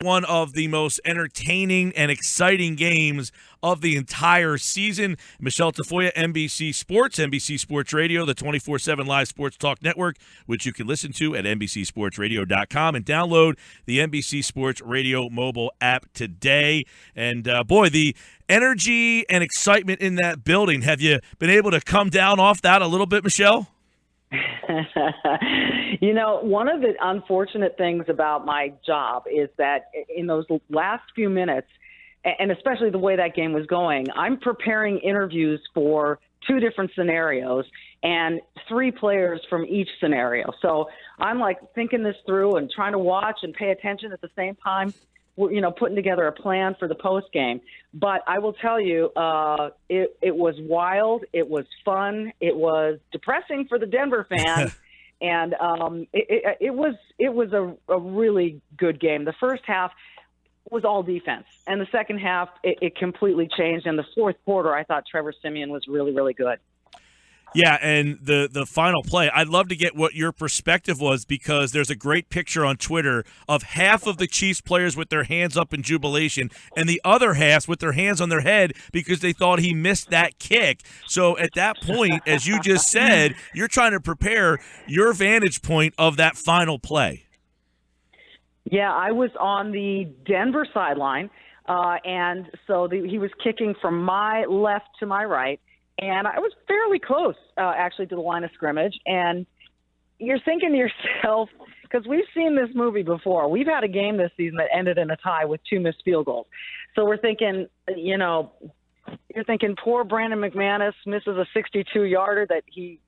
one of the most entertaining and exciting games of the entire season. Michelle Tafoya, NBC Sports Radio, the 24/7 live sports talk network, which you can listen to at NBCSportsRadio.com and download the NBC Sports Radio mobile app today. And, boy, the energy and excitement in that building. Have you been able to come down off that a little bit, Michelle? One of the unfortunate things about my job is that in those last few minutes, and especially the way that game was going, I'm preparing interviews for 2 different scenarios and 3 players from each scenario. So I'm like thinking this through and trying to watch and pay attention at the same time, putting together a plan for the post game. But I will tell you, it was wild. It was fun. It was depressing for the Denver fans. And it was a really good game. The first half was all defense, and the second half it completely changed. In the fourth quarter, I thought Trevor Siemian was really, really good. Yeah, and the final play, I'd love to get what your perspective was, because there's a great picture on Twitter of half of the Chiefs players with their hands up in jubilation and the other half with their hands on their head because they thought he missed that kick. So at that point, as you just said, you're trying to prepare your vantage point of that final play. Yeah, I was on the Denver sideline, and so he was kicking from my left to my right. And I was fairly close, actually, to the line of scrimmage. And you're thinking to yourself, because we've seen this movie before. We've had a game this season that ended in a tie with 2 missed field goals. So we're thinking, you're thinking poor Brandon McManus misses a 62-yarder that he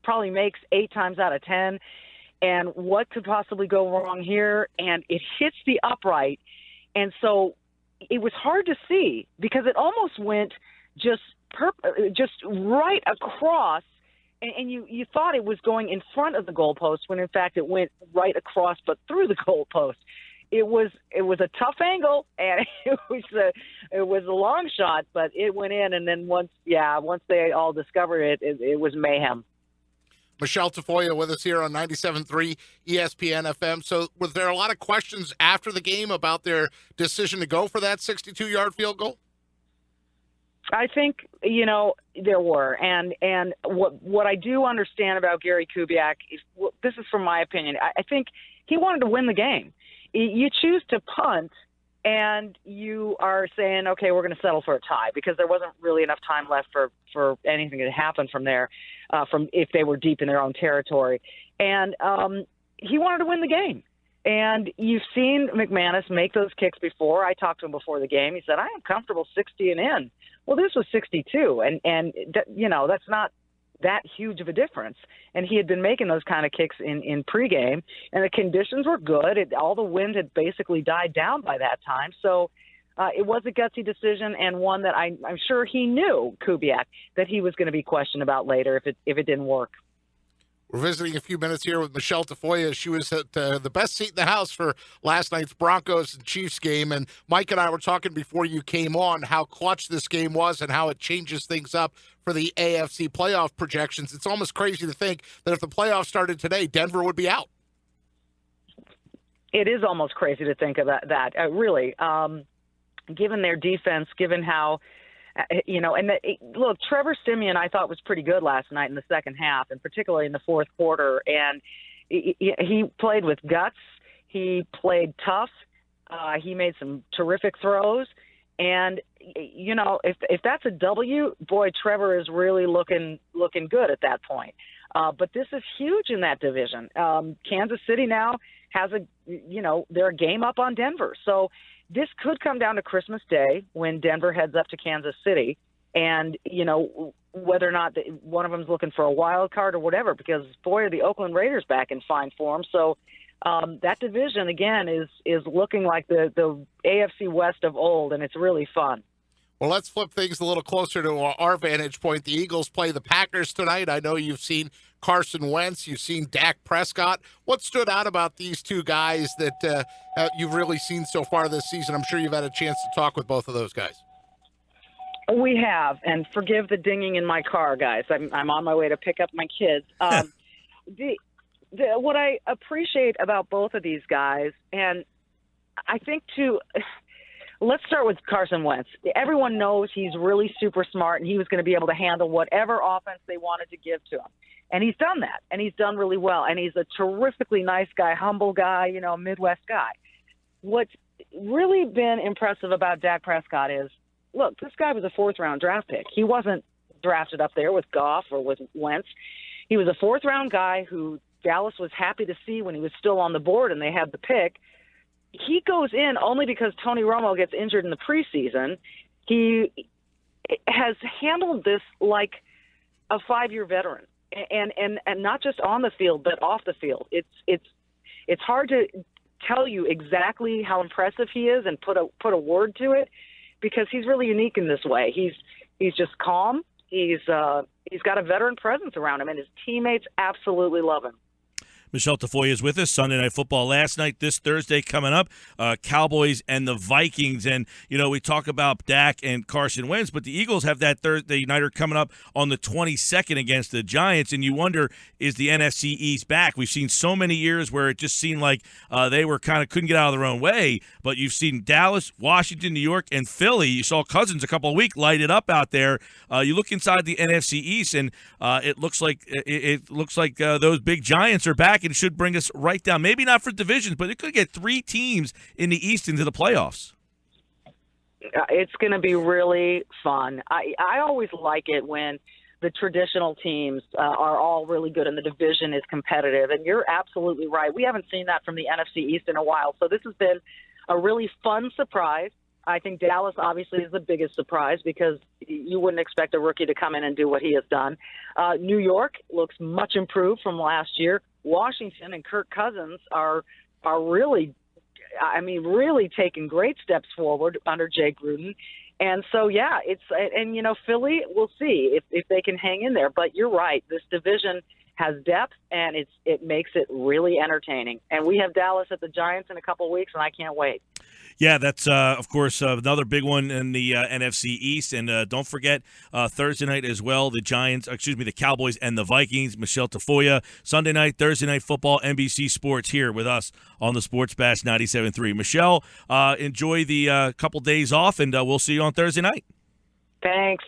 probably makes 8 times out of 10. And what could possibly go wrong here? And it hits the upright. And so it was hard to see because it almost went just right across, and you thought it was going in front of the goalpost when in fact it went right across but through the goalpost. It was a tough angle, and it was a long shot, but it went in. And then once they all discovered it was mayhem. Michelle Tafoya with us here on 97.3 ESPN FM. So was there a lot of questions after the game about their decision to go for that 62-yard field goal? I think, there were. And what I do understand about Gary Kubiak is, this is from my opinion, I think he wanted to win the game. You choose to punt, and you are saying, okay, we're going to settle for a tie, because there wasn't really enough time left for anything to happen from there, from if they were deep in their own territory. And he wanted to win the game. And you've seen McManus make those kicks before. I talked to him before the game. He said, I am comfortable 60 and in. Well, this was 62, and that's not that huge of a difference. And he had been making those kind of kicks in pregame, and the conditions were good. All the wind had basically died down by that time. So it was a gutsy decision, and one that I'm sure he knew, Kubiak, that he was going to be questioned about later if it didn't work. We're visiting a few minutes here with Michelle Tafoya. She was at the best seat in the house for last night's Broncos and Chiefs game. And Mike and I were talking before you came on how clutch this game was and how it changes things up for the AFC playoff projections. It's almost crazy to think that if the playoffs started today, Denver would be out. It is almost crazy to think of that really. Given their defense, given how look, Trevor Siemian, I thought, was pretty good last night in the second half, and particularly in the fourth quarter. And he played with guts. He played tough. He made some terrific throws. And, if that's a W, boy, Trevor is really looking good at that point. But this is huge in that division. Kansas City now has they're a game up on Denver. So this could come down to Christmas Day when Denver heads up to Kansas City, and, whether or not one of them is looking for a wild card or whatever, because, boy, are the Oakland Raiders back in fine form. So that division, again, is looking like the AFC West of old, and it's really fun. Well, let's flip things a little closer to our vantage point. The Eagles play the Packers tonight. I know you've seen Carson Wentz. You've seen Dak Prescott. What stood out about these two guys that you've really seen so far this season? I'm sure you've had a chance to talk with both of those guys. We have, and forgive the dinging in my car, guys. I'm on my way to pick up my kids. What I appreciate about both of these guys, and I think let's start with Carson Wentz. Everyone knows he's really super smart, and he was going to be able to handle whatever offense they wanted to give to him. And he's done that, and he's done really well. And he's a terrifically nice guy, humble guy, Midwest guy. What's really been impressive about Dak Prescott is, look, this guy was a fourth-round draft pick. He wasn't drafted up there with Goff or with Wentz. He was a fourth-round guy who Dallas was happy to see when he was still on the board and they had the pick. He goes in only because Tony Romo gets injured in the preseason. He has handled this like a 5-year veteran, and not just on the field but off the field. It's hard to tell you exactly how impressive he is and put a word to it, because he's really unique in this way. He's just calm. He's got a veteran presence around him, and his teammates absolutely love him. Michelle Tafoya is with us. Sunday Night Football last night, this Thursday coming up, Cowboys and the Vikings. And, we talk about Dak and Carson Wentz, but the Eagles have that Thursday nighter coming up on the 22nd against the Giants. And you wonder, is the NFC East back? We've seen so many years where it just seemed like they were couldn't get out of their own way. But you've seen Dallas, Washington, New York, and Philly. You saw Cousins a couple of weeks light it up out there. You look inside the NFC East, and it looks like those big Giants are back. And should bring us right down. Maybe not for divisions, but it could get 3 teams in the East into the playoffs. It's going to be really fun. I always like it when the traditional teams are all really good and the division is competitive. And you're absolutely right. We haven't seen that from the NFC East in a while. So this has been a really fun surprise. I think Dallas obviously is the biggest surprise because you wouldn't expect a rookie to come in and do what he has done. New York looks much improved from last year. Washington and Kirk Cousins are really taking great steps forward under Jay Gruden. And so, Philly, we'll see if they can hang in there. But you're right. This division has depth, and it makes it really entertaining. And we have Dallas at the Giants in a couple of weeks, and I can't wait. Yeah, that's, of course, another big one in the NFC East. And don't forget, Thursday night as well, the Cowboys and the Vikings. Michelle Tafoya, Sunday night, Thursday night football, NBC Sports here with us on the Sports Bash 97.3. Michelle, enjoy the couple days off, and we'll see you on Thursday night. Thanks.